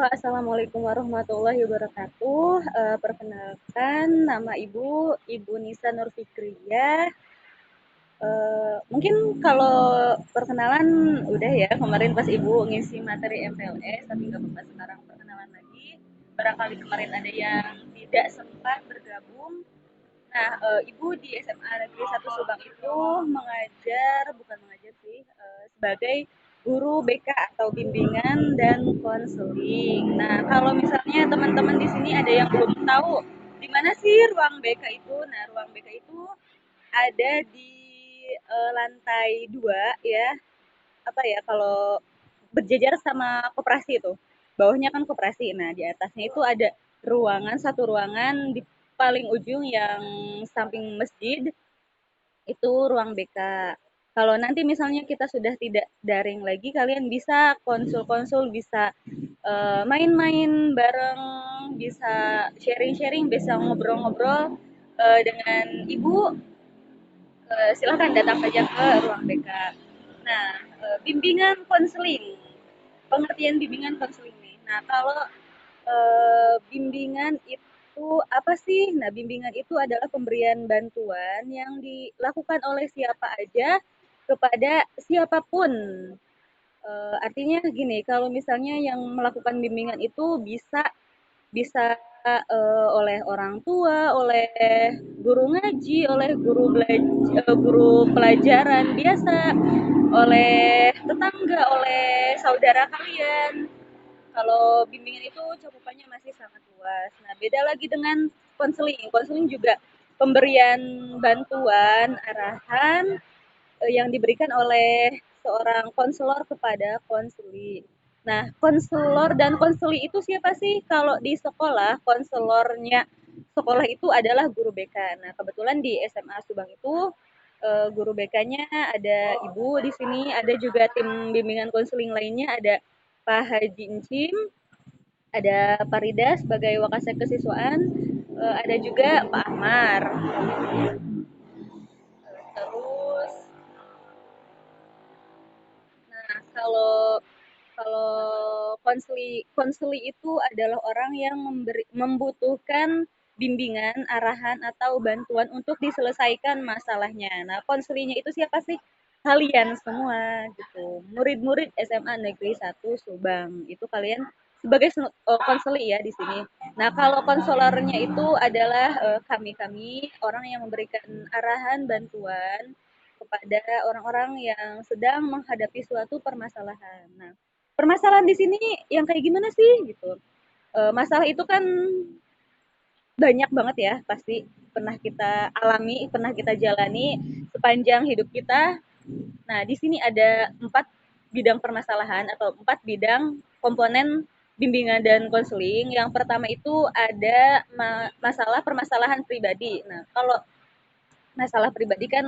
Halo, assalamualaikum warahmatullahi wabarakatuh. Perkenalkan, nama Ibu Nisa Nurfikriyah. Mungkin kalau perkenalan udah ya kemarin pas Ibu ngisi materi MPLS, tapi nggak apa-apa sekarang perkenalan lagi. Barangkali kemarin ada yang tidak sempat bergabung. Nah, Ibu di SMA Negeri 1 Subang itu bukan mengajar sih, sebagai guru BK atau bimbingan dan konseling. Nah, kalau misalnya teman-teman di sini ada yang belum tahu di mana sih ruang BK itu? Nah, ruang BK itu ada di lantai 2 ya. Apa ya kalau berjejer sama koperasi itu. Bawahnya kan koperasi. Nah, di atasnya itu ada satu ruangan di paling ujung yang samping masjid itu ruang BK. Kalau nanti misalnya kita sudah tidak daring lagi, kalian bisa konsul-konsul, bisa main-main bareng, bisa sharing-sharing, bisa ngobrol-ngobrol dengan ibu. Silahkan datang saja ke ruang BK. Nah, bimbingan konseling, pengertian bimbingan konseling nih. Nah, kalau bimbingan itu apa sih? Nah, bimbingan itu adalah pemberian bantuan yang dilakukan oleh siapa aja kepada siapapun. Artinya gini, kalau misalnya yang melakukan bimbingan itu bisa bisa oleh orang tua, oleh guru ngaji, oleh guru pelajaran biasa, oleh tetangga, oleh saudara kalian. Kalau bimbingan itu cakupannya masih sangat luas. Nah, beda lagi dengan konseling. Konseling juga pemberian bantuan, arahan yang diberikan oleh seorang konselor kepada konseli. Nah, konselor dan konseli itu siapa sih? Kalau di sekolah, konselornya sekolah itu adalah guru BK. Nah, kebetulan di SMA Subang itu guru BK-nya ada Ibu di sini, ada juga tim bimbingan konseling lainnya, ada Pak Haji Encim, ada Pak Rida sebagai Wakasek Kesiswaan, ada juga Pak Ahmar. Terus, nah kalau kalau konseli itu adalah orang yang membutuhkan bimbingan, arahan atau bantuan untuk diselesaikan masalahnya. Nah, konselinya itu siapa sih? Kalian semua gitu. Murid-murid SMA Negeri 1 Subang. Itu kalian sebagai konseli ya di sini. Nah, kalau konselornya itu adalah kami-kami orang yang memberikan arahan, bantuan kepada orang-orang yang sedang menghadapi suatu permasalahan. Nah, permasalahan di sini yang kayak gimana sih gitu? Masalah itu kan banyak banget ya, pasti pernah kita alami, pernah kita jalani sepanjang hidup kita. Nah, di sini ada 4 bidang permasalahan atau 4 bidang komponen bimbingan dan konseling. Yang pertama itu ada masalah permasalahan pribadi. Nah, kalau masalah pribadi kan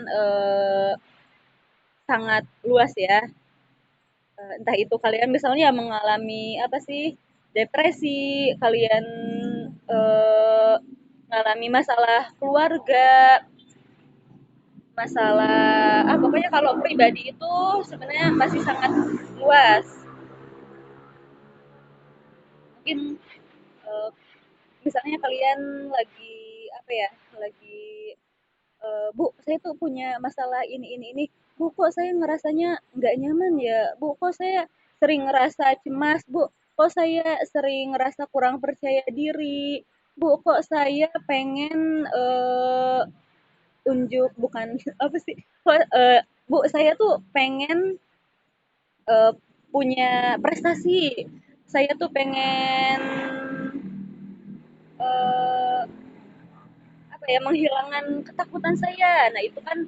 eh, sangat luas ya. Entah itu kalian misalnya mengalami apa sih, depresi, kalian eh, mengalami masalah keluarga, masalah pokoknya kalau pribadi itu sebenarnya masih sangat luas. Mungkin eh, misalnya kalian lagi apa ya, lagi Bu, saya tuh punya masalah ini. Bu, kok saya ngerasanya nggak nyaman ya? Bu, kok saya sering ngerasa cemas? Bu, kok saya sering ngerasa kurang percaya diri? Bu, kok saya pengen unjuk bukan apa sih? Kok, Bu, saya tuh pengen eh, punya prestasi. Saya tuh pengen eh, apa ya, menghilangkan ketakutan saya. Nah, itu kan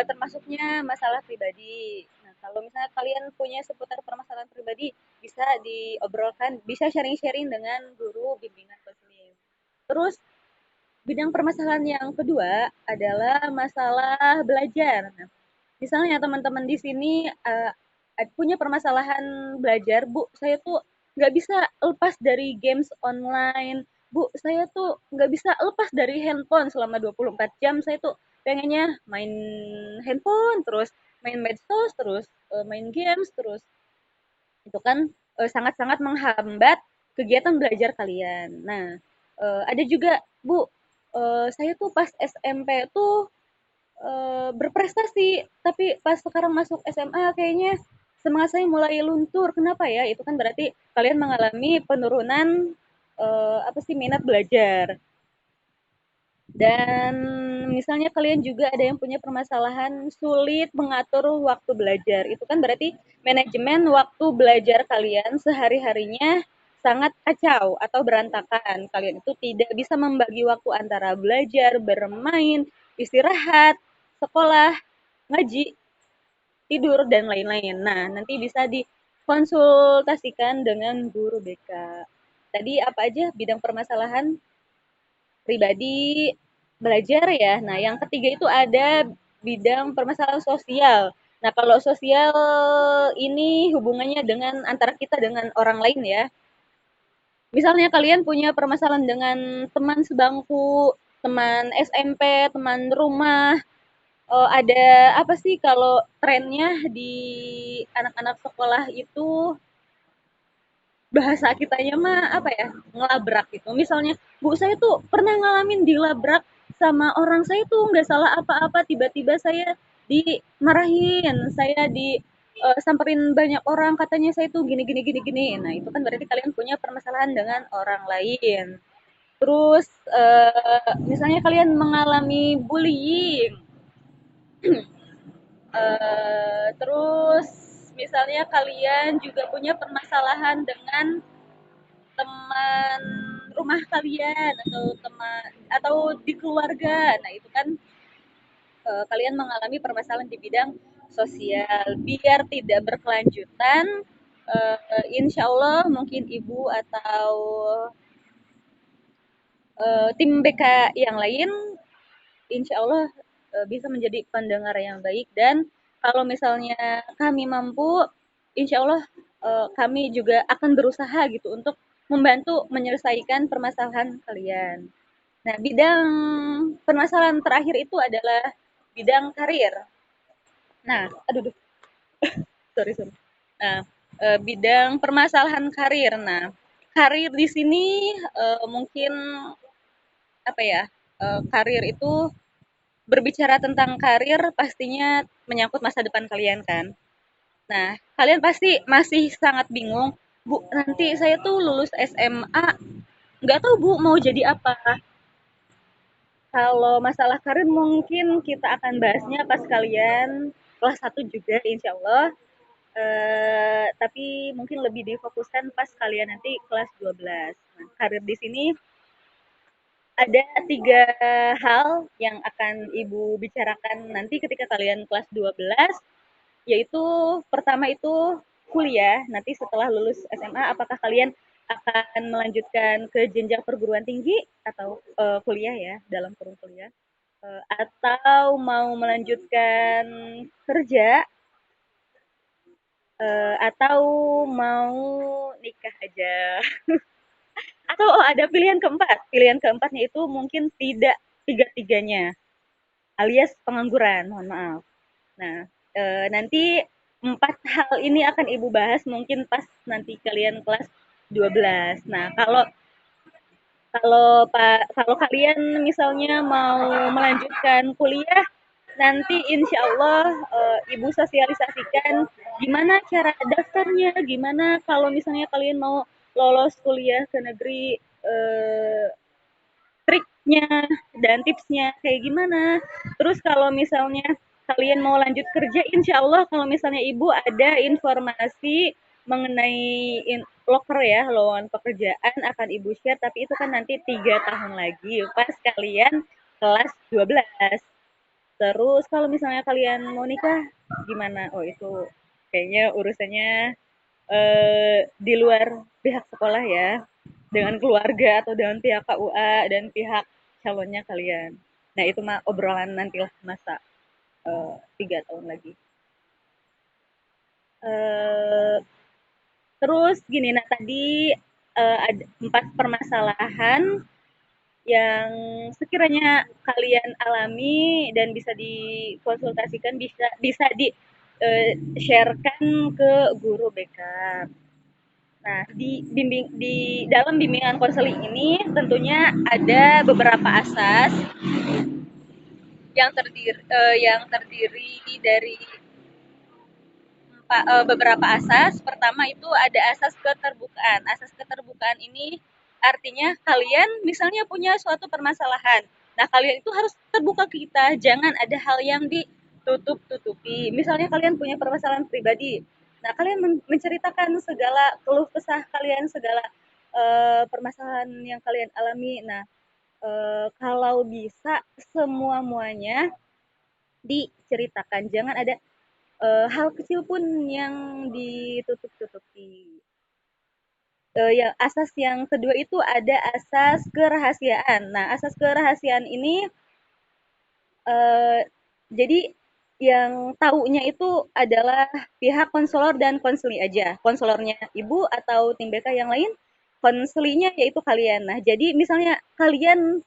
termasuknya masalah pribadi. Nah, kalau misalnya kalian punya seputar permasalahan pribadi, bisa diobrolkan, bisa sharing-sharing dengan guru bimbingan konseling. Terus bidang permasalahan yang kedua adalah masalah belajar. Nah, misalnya teman-teman di sini punya permasalahan belajar, Bu, saya tuh nggak bisa lepas dari games online. Bu, saya tuh nggak bisa lepas dari handphone selama 24 jam. Saya tuh pengennya main handphone terus, main medsos terus, main games terus. Itu kan sangat-sangat menghambat kegiatan belajar kalian. Nah, ada juga, Bu, saya tuh pas SMP tuh berprestasi, tapi pas sekarang masuk SMA kayaknya semangat saya mulai luntur. Kenapa ya? Itu kan berarti kalian mengalami penurunan apa sih minat belajar. Dan misalnya kalian juga ada yang punya permasalahan sulit mengatur waktu belajar. Itu kan berarti manajemen waktu belajar kalian sehari-harinya sangat kacau atau berantakan. Kalian itu tidak bisa membagi waktu antara belajar, bermain, istirahat, sekolah, ngaji, tidur, dan lain-lain. Nah, nanti bisa dikonsultasikan dengan guru BK. Tadi apa aja bidang permasalahan pribadi, belajar ya. Nah, yang ketiga itu ada bidang permasalahan sosial. Nah, kalau sosial ini hubungannya dengan antara kita dengan orang lain ya. Misalnya kalian punya permasalahan dengan teman sebangku, teman SMP, teman rumah, ada apa sih kalau trennya di anak-anak sekolah itu bahasa kitanya mah apa ya, ngelabrak gitu. Misalnya, Bu saya tuh pernah ngalamin dilabrak sama orang, saya tuh nggak salah apa-apa, tiba-tiba saya dimarahin, saya samperin banyak orang, katanya saya tuh gini gini gini gini. Nah itu kan berarti kalian punya permasalahan dengan orang lain. Terus misalnya kalian mengalami bullying, terus misalnya kalian juga punya permasalahan dengan teman rumah kalian atau teman atau di keluarga. Nah, itu kan kalian mengalami permasalahan di bidang sosial. Biar tidak berkelanjutan, insya Allah mungkin ibu atau tim BK yang lain, insya Allah bisa menjadi pendengar yang baik. Dan kalau misalnya kami mampu, insya Allah kami juga akan berusaha gitu untuk membantu menyelesaikan permasalahan kalian. Nah, bidang permasalahan terakhir itu adalah bidang karir. Nah, aduh, duh, sorry, sorry. Nah, bidang permasalahan karir. Nah, karir di sini mungkin apa ya? Karir itu berbicara tentang karir pastinya menyangkut masa depan kalian kan. Nah, kalian pasti masih sangat bingung, Bu, nanti saya tuh lulus SMA, nggak tahu Bu mau jadi apa. Kalau masalah karir mungkin kita akan bahasnya pas kalian kelas 1 juga insya Allah. Tapi mungkin lebih difokuskan pas kalian nanti kelas 12. Nah, karir di sini ada 3 hal yang akan Ibu bicarakan nanti ketika kalian kelas 12, yaitu pertama itu kuliah. Nanti setelah lulus SMA, apakah kalian akan melanjutkan ke jenjang perguruan tinggi atau kuliah ya, dalam kurung kuliah, atau mau melanjutkan kerja, atau mau nikah aja. Atau ada pilihan keempat. Pilihan keempatnya itu mungkin tidak tiga-tiganya, alias pengangguran, mohon maaf. Nah, nanti empat hal ini akan Ibu bahas mungkin pas nanti kalian kelas 12. Nah, kalau kalau Pak kalau kalian misalnya mau melanjutkan kuliah, nanti insya Allah Ibu sosialisasikan gimana cara daftarnya, gimana kalau misalnya kalian mau lolos kuliah ke negeri, eh, triknya dan tipsnya kayak gimana. Terus kalau misalnya kalian mau lanjut kerja, insya Allah kalau misalnya Ibu ada informasi mengenai loker ya, lowongan pekerjaan akan Ibu share, tapi itu kan nanti 3 tahun lagi pas kalian kelas 12. Terus kalau misalnya kalian mau nikah gimana? Oh itu kayaknya urusannya di luar pihak sekolah ya, dengan keluarga atau dengan pihak KUA dan pihak calonnya kalian. Nah itu mah obrolan nantilah masa 3 tahun lagi. Eh, Terus gini, nah tadi ada 4 permasalahan yang sekiranya kalian alami dan bisa dikonsultasikan, bisa bisa di sharekan ke guru BK. Nah, di dalam bimbingan konseling ini tentunya ada beberapa asas yang terdiri dari beberapa asas. Pertama itu ada asas keterbukaan. Asas keterbukaan ini artinya kalian misalnya punya suatu permasalahan. Nah, kalian itu harus terbuka ke kita. Jangan ada hal yang ditutup-tutupi. Misalnya kalian punya permasalahan pribadi. Nah, kalian menceritakan segala keluh kesah kalian, segala permasalahan yang kalian alami. Nah, kalau bisa semua-muanya diceritakan. Jangan ada hal kecil pun yang ditutup-tutupi. Ya, asas yang kedua itu ada asas kerahasiaan. Nah, asas kerahasiaan ini eh, jadi yang taunya itu adalah pihak konselor dan konseli aja. Konselornya ibu atau tim BK yang lain, konselinya yaitu kalian. Nah, jadi misalnya kalian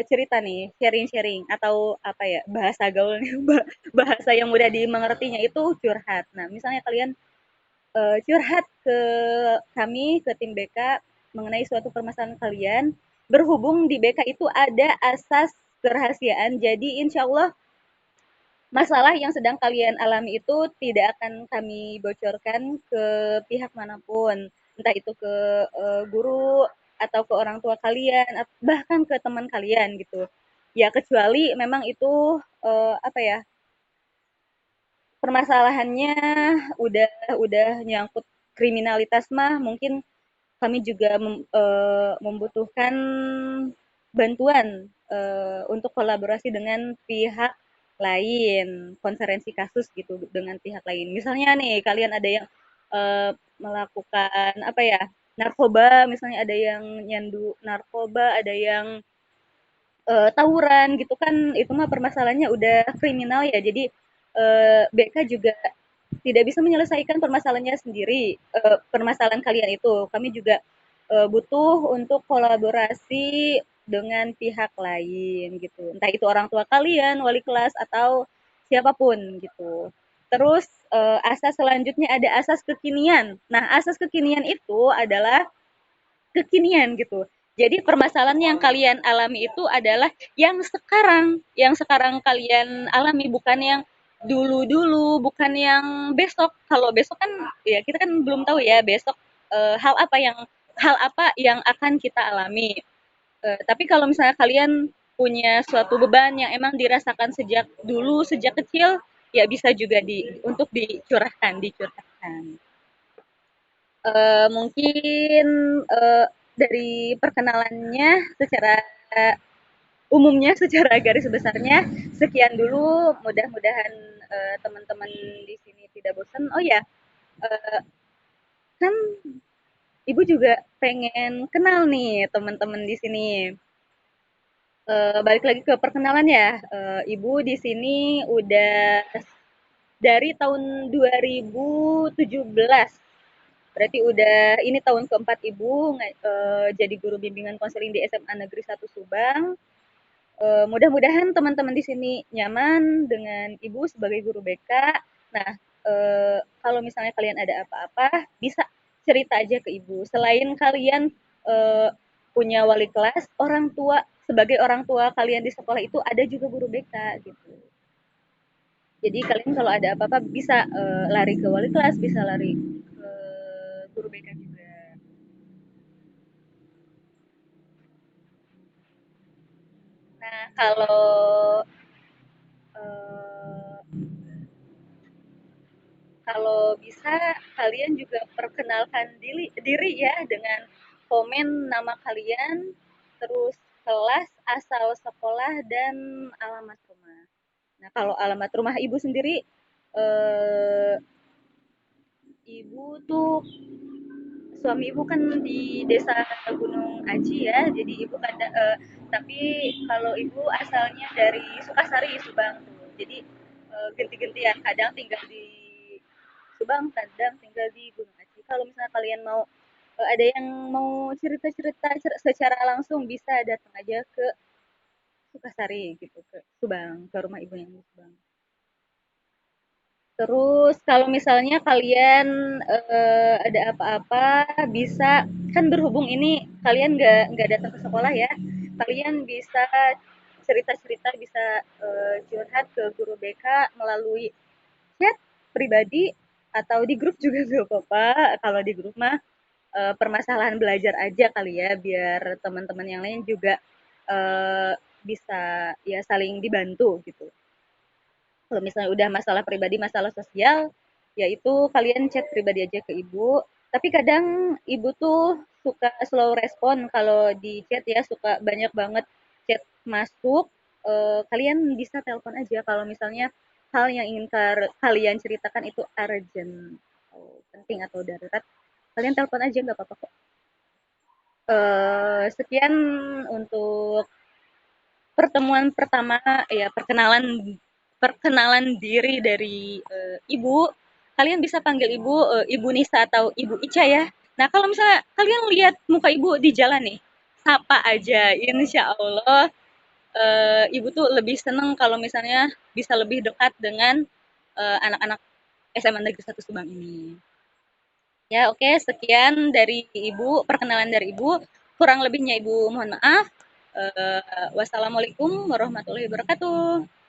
cerita nih, sharing-sharing atau apa ya, bahasa gaulnya, bahasa yang mudah dimengertinya itu curhat. Nah, misalnya kalian curhat ke kami, ke tim BK mengenai suatu permasalahan kalian, berhubung di BK itu ada asas kerahasiaan, jadi insya Allah masalah yang sedang kalian alami itu tidak akan kami bocorkan ke pihak manapun, entah itu ke guru atau ke orang tua kalian, bahkan ke teman kalian gitu. Ya kecuali memang itu apa ya, permasalahannya udah nyangkut kriminalitas mah mungkin kami juga membutuhkan bantuan untuk kolaborasi dengan pihak lain, konferensi kasus gitu dengan pihak lain. Misalnya nih kalian ada yang melakukan apa ya, narkoba, misalnya ada yang nyandu narkoba, ada yang tawuran gitu kan, itu mah permasalahannya udah kriminal ya. Jadi BK juga tidak bisa menyelesaikan permasalahannya sendiri, permasalahan kalian itu. Kami juga butuh untuk kolaborasi dengan pihak lain gitu. Entah itu orang tua kalian, wali kelas atau siapapun gitu. Terus asas selanjutnya ada asas kekinian. Nah, asas kekinian itu adalah kekinian gitu. Jadi permasalahan yang kalian alami itu adalah yang sekarang kalian alami, bukan yang dulu-dulu, bukan yang besok. Kalau besok kan ya kita kan belum tahu ya besok hal apa yang akan kita alami. Tapi kalau misalnya kalian punya suatu beban yang emang dirasakan sejak dulu, sejak kecil, ya bisa juga untuk dicurahkan. Mungkin dari perkenalannya secara umumnya, secara garis besarnya sekian dulu. Mudah-mudahan teman-teman di sini tidak bosan. Oh ya, uh, kan ibu juga pengen kenal nih teman-teman di sini. Balik lagi ke perkenalan ya. Ibu di sini udah dari tahun 2017. Berarti udah ini tahun keempat Ibu jadi guru bimbingan konseling di SMA Negeri 1 Subang. Mudah-mudahan teman-teman di sini nyaman dengan Ibu sebagai guru BK. Nah, kalau misalnya kalian ada apa-apa, bisa cerita aja ke Ibu. Selain kalian punya wali kelas, orang tua sebagai orang tua kalian di sekolah itu ada juga guru BK gitu. Jadi kalian kalau ada apa-apa bisa lari ke wali kelas, bisa lari ke guru BK juga. Nah, eee, kalau bisa kalian juga perkenalkan diri ya dengan komen nama kalian, terus kelas, asal sekolah, dan alamat rumah. Nah, kalau alamat rumah Ibu sendiri, eee, Ibu tuh suami Ibu kan di Desa Gunung Aji ya, jadi Ibu tapi kalau Ibu asalnya dari Sukasari, Subang tuh. Jadi ganti-gantian, kadang tinggal di Subang, kadang tinggal di Gunung Aji. Kalau misalnya kalian mau ada yang mau cerita-cerita secara langsung bisa datang aja ke Sukasari gitu, ke Subang, ke rumah ibu yang di Subang. Terus kalau misalnya kalian ada apa-apa bisa kan berhubung ini kalian nggak datang ke sekolah ya, kalian bisa cerita-cerita, bisa curhat ke guru BK melalui chat pribadi atau di grup juga nggak apa-apa. Kalau di grup mah permasalahan belajar aja kali ya, biar teman-teman yang lain juga eh, bisa ya saling dibantu gitu. Kalau misalnya udah masalah pribadi, masalah sosial, ya itu kalian chat pribadi aja ke ibu. Tapi kadang ibu tuh suka slow respon kalau di chat ya, suka banyak banget chat masuk. Kalian bisa telepon aja kalau misalnya hal yang ingin kalian ceritakan itu urgent, atau penting atau darurat. Kalian telepon aja nggak apa-apa kok. Sekian untuk pertemuan pertama, ya perkenalan perkenalan diri dari ibu. Kalian bisa panggil ibu ibu Nisa atau ibu Ica ya. Nah kalau misalnya kalian lihat muka ibu di jalan nih, sapa aja. Insya Allah ibu tuh lebih seneng kalau misalnya bisa lebih dekat dengan anak-anak SMA Negeri 1 Subang ini. Ya, oke, sekian dari Ibu, perkenalan dari Ibu. Kurang lebihnya Ibu mohon maaf. Wassalamualaikum warahmatullahi wabarakatuh.